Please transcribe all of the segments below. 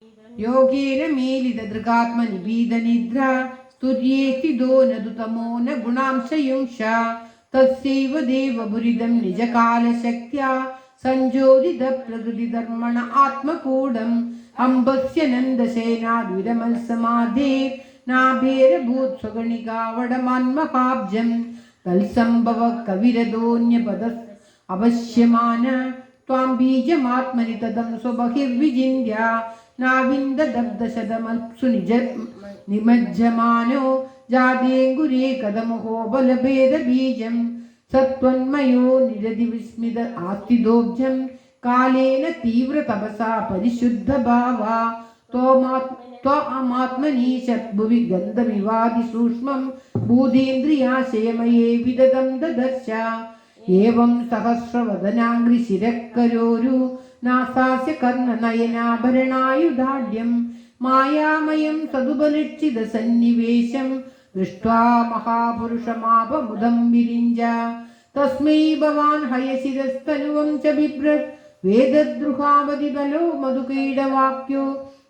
योगेन मेलितदृगात्मनिबीधनिद्रा स्तुर्ये स्थितो न दुतमो न गुणांशयुंक्षा तस्यैव देवबुरिदं निजकालशक्त्या सञ्जोदितप्रकृतिधर्मण आत्मकूढम् अम्बस्य नन्दशयनाद्विरमत्समाधे नाभेरभूत् स्वगणिकावडमान्महाब्जम् तत्सम्भव कविरदोऽन्यपद अवश्यमान त्वां बीजमात्मनि तदं स्वबहिर्विजिन्त्य नाविन्ददब्धशतमत्सु निमज्जमानो जातेऽङ्कुरे कदमुहो बलभेदबीजं सत्त्वन्मयो निरतिविस्मित आस्तिदोब्जं कालेन तीव्रतपसा परिशुद्धभावा त्वमात्मनि शद्भुवि गन्धमिवादिसूक्ष्मं भूतेन्द्रियाशयमये विददं ददर्श एवं सहस्रवदनाङ्घ्रिशिरःकरोरु नासास्य कर्णनयनाभरणायुधाढ्यं मायामयं सदुपलक्षितसन्निवेशं दृष्ट्वा महापुरुषमापमुदं विरिञ्ज तस्मै भवान् हयशिरस्तनुवं च बिभ्रत् वेदद्रुहावधिबलो मधुकैडवाक्यो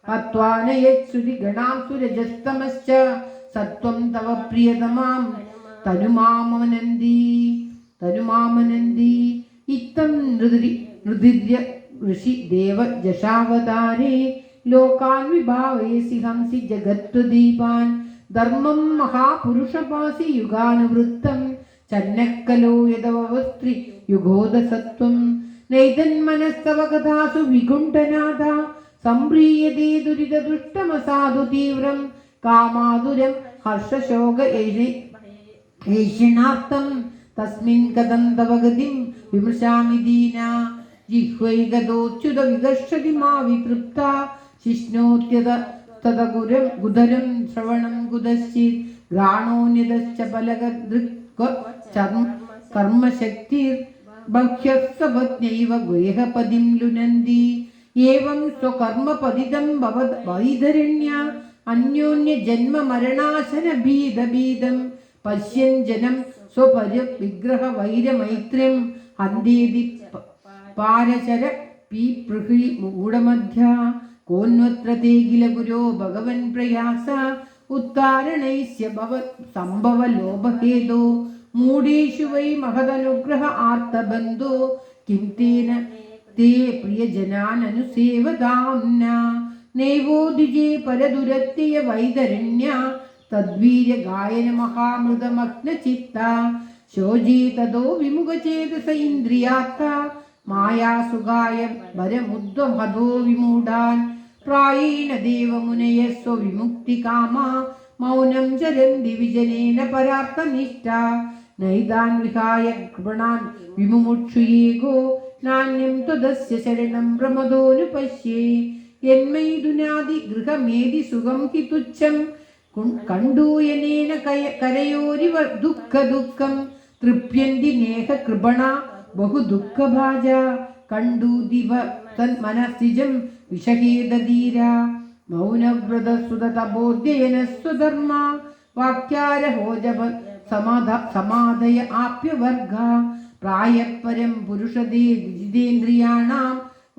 हत्वा न यच्छ्रुतिगणां सुरजस्तमश्च सत्त्वं तव प्रियतमां तनुमामनन्दी इत्थं नृदिर्य ऋषि देव जशावतारे लोकान् विभावयसि हंसि जगत्प्रदीपान् धर्मं महापुरुषपासि युगानुवृत्तं चन्नक्कलो यदवस्त्रि युगोदसत्त्वं नैतन्मनस्तव कथासु विकुण्ठनाथा सम्प्रीयते दुरितदुष्टमसाधु तीव्रं कामाधुरं हर्षशोक ऐषणार्थं तस्मिन् कथं तव गतिं विमृशामि दीना जिह्वैगतोच्युत विकर्षति मा वितृप्ता शिष्णोत्यत तदगुधरं श्रवणं कुतश्चित् घ्राणोऽन्यतश्च फलकदृक् कर्मशक्तिर्बह्यः सपत्न्यैव गेहपदिं लुनन्ति एवं स्वकर्मपतितं वैधरण्या अन्योन्यजन्ममरणाशनभीदभीदं पश्यन् जनं स्वपरिविग्रहवैरमैत्र्यं हन्तेति पारचर पीपृहि मूढमध्या कोऽन्वत्र ते किल गुरो भगवन् प्रयास उत्तारणैस्य सम्भवलोभहेतो मूढेषु वै महदनुग्रह आर्तबन्धो किं तेन ते प्रियजनाननुसेवदाम्ना नैवो द्विजे परदुरत्यय वैतरण्या तद्वीर्यगायनमहामृतमग्नचित्ता शोजे ततो विमुखचेतस इन्द्रियात्ता मायासुगाय वरमुद्वमधो विमूढान् प्रायेण देवमुनयः स्वविमुक्तिकामा मौनं चरन्ति विजनेन परार्थनिष्ठा नैतान् विहाय कृपणान् विमुमुक्षुयेगो नान्यं त्वदस्य शरणं प्रमदोऽनुपश्ये यन्मैथुनादि गृहमेदि सुखं हि तुच्छं कण्डूयनेन करयोरिव दुःखं तृप्यन्ति नेह कृपणा बहु दुःखभाजा कण्डूदिव तन्मनसिजं विषहेदधीरा मौनव्रतसुततपोध्ययनस्वधर्मा वाक्यारहोजप समाधय आप्यवर्गा प्रायः परं पुरुषदे जितेन्द्रियाणां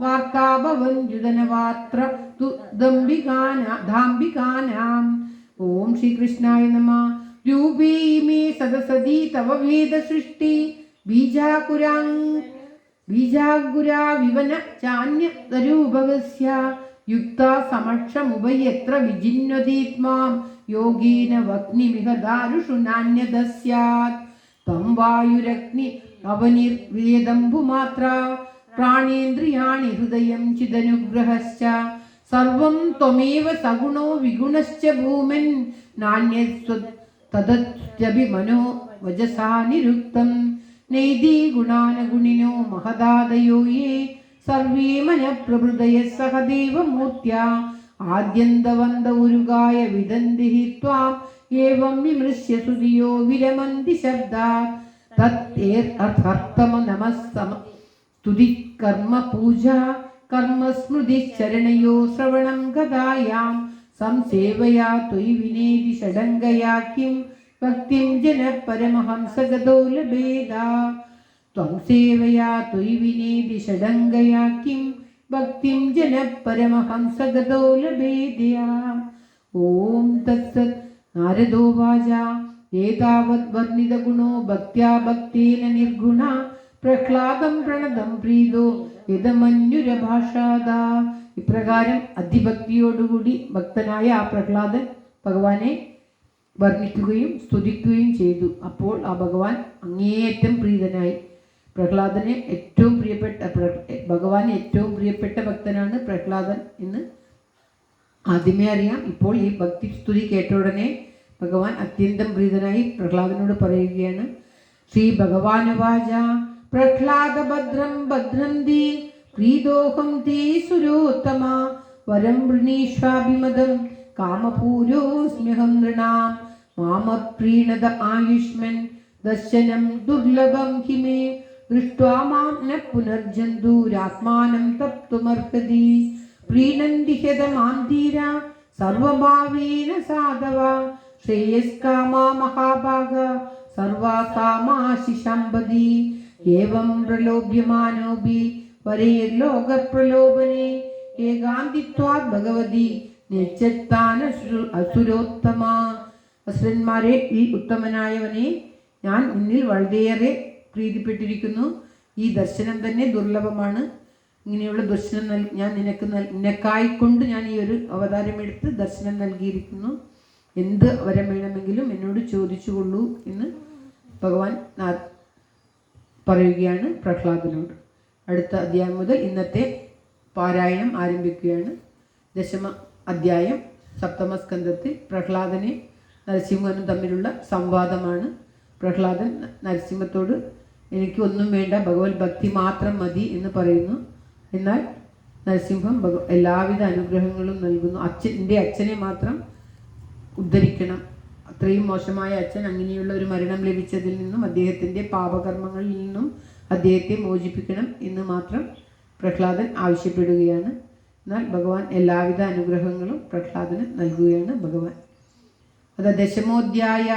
वार्ता भवन्युदनवात्र तु दाम्बिकानाम् ओम श्रीकृष्णाय नमः। रूपे इमे सदसदी तव वेदसृष्टि बीजागुरा विवन चान्यतरूपगस्य युक्ता समक्षमुभयत्र विजिन्वतीत्मां योगेन वह्निमिह दारुषु नान्यदस्यात् तं वायुरग्नि अवनिर्वेदम्बुमात्रा प्राणेन्द्रियाणि हृदयं चिदनुग्रहश्च सर्वं त्वमेव सगुणो विगुणश्च भूमिन् नान्यत् तदत्यपि मनो वजसा निरुक्तं नैति गुणानगुणिनो महदादयो ये सर्वे मनःप्रभृतयः सह देवमूर्त्या आद्यन्तवन्त उरुगाय विदन्ति हि त्वाम् एवं विमृश्य सुधियो विरमन्ति शब्दात् तत्तेऽर्थम नमः स्तुति कर्म पूजा कर्मस्मृतिश्चरणयो श्रवणं गदायां संसेवया त्वयि विनेति षडङ्गया किं भक्तिं जनः परमहंसगतो लभेदा त्वं सेवया त्वयि विनेति षडङ्गया किं ഭക്തിം ജനപരമഹംസഗതോ ലഭേദ്യാ. ഓം തത്സത്. നാരദോവാച ഏതാവത് വർണ്ണിതഗുണോ ഭക്ത്യാ ഭക്തേന നിർഗുണ പ്രഹ്ലാദം പ്രണതം പ്രീതോ യദമന്യുരഭാഷാദ. ഇപ്രകാരം അതിഭക്തിയോടുകൂടി ഭക്തനായ ആ പ്രഹ്ലാദൻ ഭഗവാനെ വർണ്ണിക്കുകയും സ്തുതിക്കുകയും ചെയ്തു. അപ്പോൾ ആ ഭഗവാൻ അങ്ങേയറ്റം പ്രീതനായി. പ്രഹ്ലാദന് ഏറ്റവും പ്രിയപ്പെട്ട ഭഗവാന് ഏറ്റവും പ്രിയപ്പെട്ട ഭക്തനാണ് പ്രഹ്ലാദൻ എന്ന് ആദ്യമേ അറിയാം. ഇപ്പോൾ ഈ ഭക്തി സ്തുതി കേട്ട ഉടനെ ഭഗവാൻ അത്യന്തം പ്രീതനായി പ്രഹ്ലാദനോട് പറയുകയാണ്. ശ്രീ ഭഗവാനുവാച പ്രഹ്ലാദ ഭദ്രം ഭദ്രം ദീ പ്രീതോഹം തേ സുരോത്തമ വരം വൃണീഷ്വാഭിമതം കാമപൂരോസ്മ്യഹം നൃണാം മാമപ്രീണത ആയുഷ്മൻ ദർശനം ദുർലഭം ഹിമേ ദൃഷ്ട്വാ മാം ന പുനർജന്തുരാത്മാനം തപ്തുമർഹതി. പ്രീണന്തി ഹ്യതമാം ധീര സർവഭാവേന സാധവ ശ്രേയസ്കാമാ മഹാഭാഗ സർവാകാമാശിശാംബതി. ഏവം പ്രലോഭ്യമാനോപി വരേർലോകപ്രലോഭനെ ഏകാന്തിത്വാത് ഭഗവതി നിശ്ചത്താന അസുരോത്തമ. അസുരന്മാരെ ഈ ഉത്തമനായവനെ ഞാൻ നിന്നിൽ വളരെയേറെ പ്രീതിപ്പെട്ടിരിക്കുന്നു. ഈ ദർശനം തന്നെ ദുർലഭമാണ്. ഇങ്ങനെയുള്ള ദർശനം ഞാൻ നിനക്കായിക്കൊണ്ട് ഞാൻ ഈ ഒരു അവതാരമെടുത്ത് ദർശനം നൽകിയിരിക്കുന്നു. എന്ത് വരം വേണമെങ്കിലും എന്നോട് ചോദിച്ചുകൊള്ളൂ എന്ന് ഭഗവാൻ പറയുകയാണ് പ്രഹ്ലാദനോട്. അടുത്ത അധ്യായം മുതൽ ഇന്നത്തെ പാരായണം ആരംഭിക്കുകയാണ്. ദശമ അധ്യായം സപ്തമസ്കന്ധത്തിൽ പ്രഹ്ലാദനെ നരസിംഹനും തമ്മിലുള്ള സംവാദമാണ്. പ്രഹ്ലാദൻ നരസിംഹത്തോട് എനിക്ക് ഒന്നും വേണ്ട, ഭഗവത് ഭക്തി മാത്രം മതി എന്ന് പറയുന്നു. എന്നാൽ നരസിംഹം എല്ലാവിധ അനുഗ്രഹങ്ങളും നൽകുന്നു. എൻ്റെ അച്ഛനെ മാത്രം ഉദ്ധരിക്കണം, അത്രയും മോശമായ അച്ഛൻ, അങ്ങനെയുള്ള ഒരു മരണം ലഭിച്ചതിൽ നിന്നും അദ്ദേഹത്തിൻ്റെ പാപകർമ്മങ്ങളിൽ നിന്നും അദ്ദേഹത്തെ മോചിപ്പിക്കണം എന്ന് മാത്രം പ്രഹ്ലാദൻ ആവശ്യപ്പെടുകയാണ്. എന്നാൽ ഭഗവാൻ എല്ലാവിധ അനുഗ്രഹങ്ങളും പ്രഹ്ലാദന് നൽകുകയാണ് ഭഗവാൻ. അത് ദശമോധ്യായ.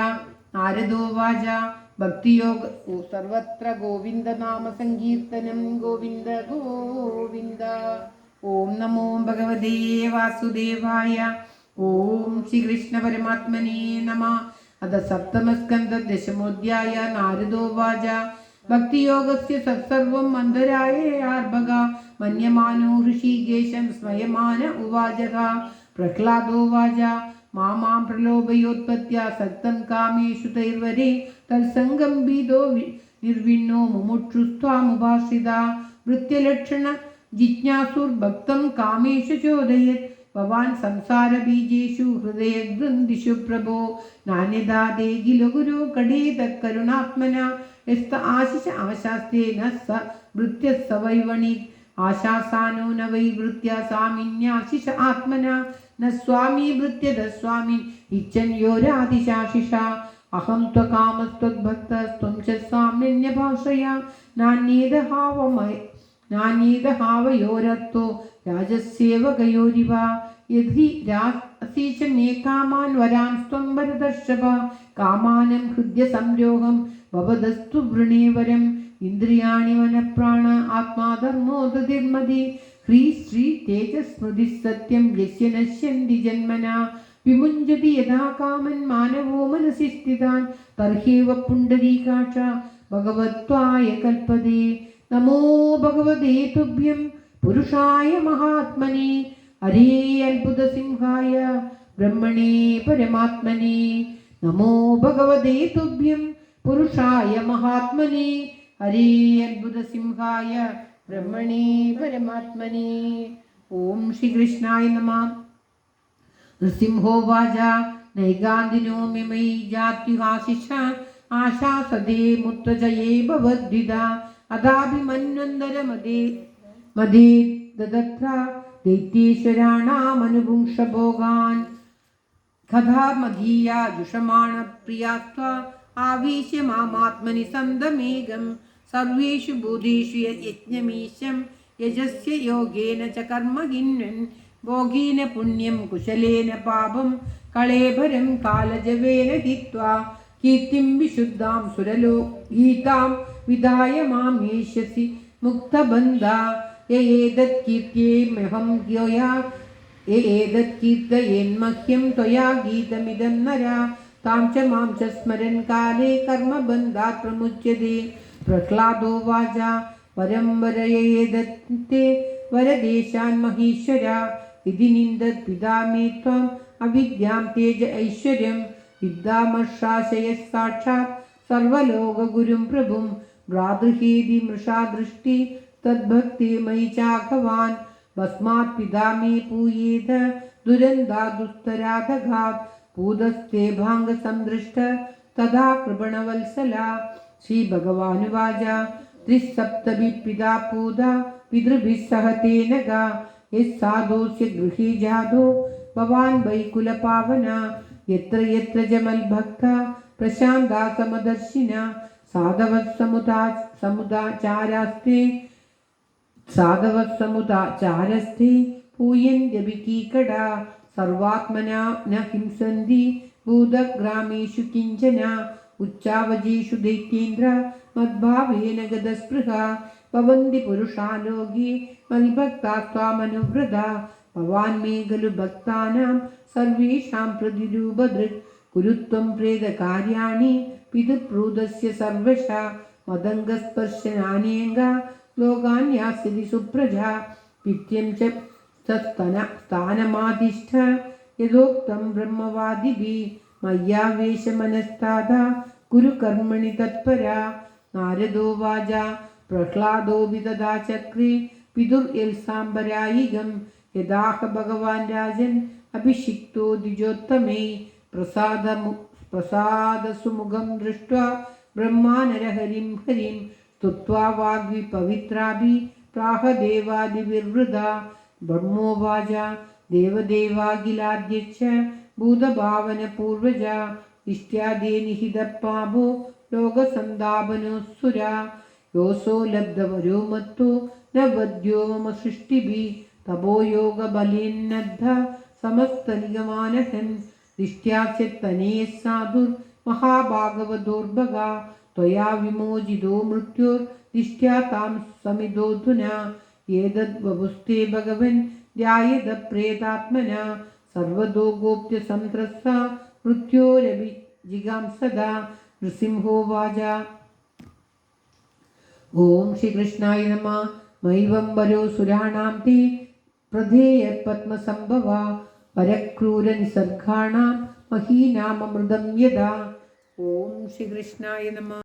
നാരദോവാച ഭക്തിയോഗ സർവത്ര ഗോവിന്ദനാമ സങ്കീർത്തനം ഗോവിന്ദ ഗോവിന്ദ. ഓം നമോ ഭഗവതേ വാസുദേവായ. ഓം ശ്രീകൃഷ്ണ പരമാത്മനേ നമഃ. അത സപ്തമസ്കന്ധ ദശമോധ്യായ. നാരദോവാച ഭക്തിയോഗസ്യ സത്സർവം മന്ദരായേയാർഭക മന്യമാനോ ഋഷികേശം സ്മയമാന ഉവാചക. പ്രഹ്ലാദോവാച മാമാം പ്രലോഭയോത്പത്യ സക്തം കാമേഷു തൈർവരെ തത്സംഗം ഭീതോ നിർവിണ്ണോ മുമുക്ഷുസ്ത്വാമുപാശ്രിത. വൃത്യലക്ഷണ ജിജ്ഞാസുർഭക്തം കാമേഷു ചോദയത് ഭവാൻ സംസാരബീജേഷു ഹൃദയഗ്രന്ഥിഷു പ്രഭോ നാന്യതാ ദേഖില ഗുരു കടേത കരുണാത്മന യസ്ത ആശിഷ ആശാസ്തേന സ വൃത്യ സവൈവണി ആശാസാനോ ന വൈ വൃത്യ സാമിന്യാശിഷ ആത്മന ന സ്വാമി വൃത്യത സ്വാമിൻ ഇച്ഛൻ യോരാതിശാശിഷ. അഹം ത്വകാമസ്ത്വദ്ഭക്തസ്ത്വം ച സാമ്യന്യഭാഷയ നാന്യേദഹാവയോരത്തോ രാജസേവകയോരിവ. യദി അസീശ മേ കാമാൻ വരാൻസ്ത്വം വരദർശഭ കാമാനം ഹൃദ്യ സംരോഹം ഭവദസ്തു വൃണീവരം. ഇന്ദ്രിയാണി മനഃപ്രാണ ആത്മാധർമ്മോദതിർമതി ഹ്രീ ശ്രീ തേജസ്മൃതി സത്യം യസ്യ നശ്യന്തി ജന്മന. വിമുഞ്ചതി യഥാ കാമൻ മാനവോ മനസി സ്ഥിതാൻ തർഹേവ പുണ്ഡരീകാക്ഷ ഭഗവത്വായ കൽപ്പതേ. നമോ ഭഗവതേ തുഭ്യം പുരുഷായ മഹാത്മനെ ഹരേ അത്ഭുത സിംഹായ ബ്രഹ്മണേ പരമാത്മനെ. നമോ ഭഗവതേ തുഭ്യം പുരുഷായ മഹാത്മനെ ഹരേ അത്ഭുത സിംഹായ ബ്രഹ്മണേ പരമാത്മനെ. ഓം ശ്രീകൃഷ്ണായ നമഃ. നൃസിംഹോവാച നൈകാന്തിനോ മിമൈ ജാത്യുഹാശിഷ ആശാസദേ മുത്തജയേ ഭവദ്വിധ അദാഭിമന്വന്തരമദേ മദേ ദദത്ര ദൈത്യേശ്വരാണാമനുപുംഷഭോഗാൻ കഥാമധീയ ജുഷമാണ പ്രിയാത്വ ആവീശ്യ മാമാത്മനി സന്തമേകം സർവേഷു ഭൂതേഷു യജ്ഞമീശം യജസ്യ യോഗേന ച കർമ്മഹിന്വൻ ഭോഗീന പുണ്യം കുശലേന പാപം കളേഭരം കാലജവേന ഹിത്വാ കീർത്തിം വിശുദ്ധാം സുരലോ ഗീതാം വിധായ മാമേഷ്യസി മുക്തബന്ധ. य एतत्कीर्त्येमहं ह्योया य एतत्कीर्तयेन्मह्यं त्वया गीतमिदं नरा तां च मां च स्मरन् काले कर्मबन्धात् प्रमुच्यते। प्रह्लादो वाचा परं वरयेदत्ते वरदेशान् महीश्वरा इति निन्दत्पिता मे त्वम् अविद्यां तेज ऐश्वर्यं विद्यामर्शाशयः साक्षात् सर्वलोकगुरुं प्रभुं भ्रातृहेदि मृषा दृष्टि तद्भक्ति मयि चाघवान् भस्मात् पिता मे पूयेत दुरन्दा दुस्तराधघात् पूतस्ते भाङ्गसंदृष्ट तदा कृपणवत्सला। श्रीभगवानुवाच त्रिसप्तभिः पिता पूता पितृभिः सह तेन गा यः साधोऽस्य गृहे जातो भवान् वैकुलपावना यत्र यत्र च मद्भक्ता प्रशान्ता समदर्शिना साधवः समुदाचारस्ते पूयन्त्यभिकीकटा सर्वात्मना न हिंसन्ति भूतग्रामेषु किञ्चन उच्चावचेषु दैत्येन्द्र मद्भावेन गतस्पृहा भवन्ति पुरुषा लोके मद्भक्ता त्वामनुव्रता भवान् मे खलु भक्तानां सर्वेषां प्रतिरूपधृक् कुरु त्वं प्रेतकार्याणि पितृप्रोतस्य सर्वशः मदङ्गस्पर्शनानेङ्गा लोकान् यास्यति सुप्रजा पित्यं च स्थानमादिष्ठ यथोक्तं ब्रह्मवादिभिः मय्यावेशमनस्तादा कुरु कर्मणि तत्परा। नारदो वाचा प्रह्लादोऽपि तथा चक्रे पितुर्यल्साम्बरायिगं यदाह भगवान् राजन् अभिषिक्तो द्विजोत्तमे प्रसादसुमुखं दृष्ट्वा ब्रह्मा नरहरिं हरिं स्तुत्वा वाग्विपवित्राभि प्राह देवादिविवृदा। ब्रह्मोवाच देवदेवाखिलाध्यक्ष भूतभावनपूर्वजा इष्ट्यादे निहितपापो लोकसन्तापनोऽसुरा योऽसो लब्धवरो मत्तो न वध्यो मम सृष्टिभिः तपोयोगबलेन्नद्ध समस्तनिगमानहन् दिष्ट्यास्यत्तनेयः साधुर्महाभागवतोर्भगा त्वया विमोचितो मृत्योर्दिष्ट्या तां समिदोऽधुना एतद्वपुस्ते भगवन् ध्यायेत प्रेतात्मना सर्वतो गोप्य संत्रस्ता मृत्योरभिजिगांसदा। नृसिंहोवाच ओम श्रीकृष्णाय नमः। मैवं वरो सुराणां ते प्रधेयपद्मसम्भवा परक्रूरनिसर्गाणां महीनाममृतं यदा। ओम श्रीकृष्णाय नमः।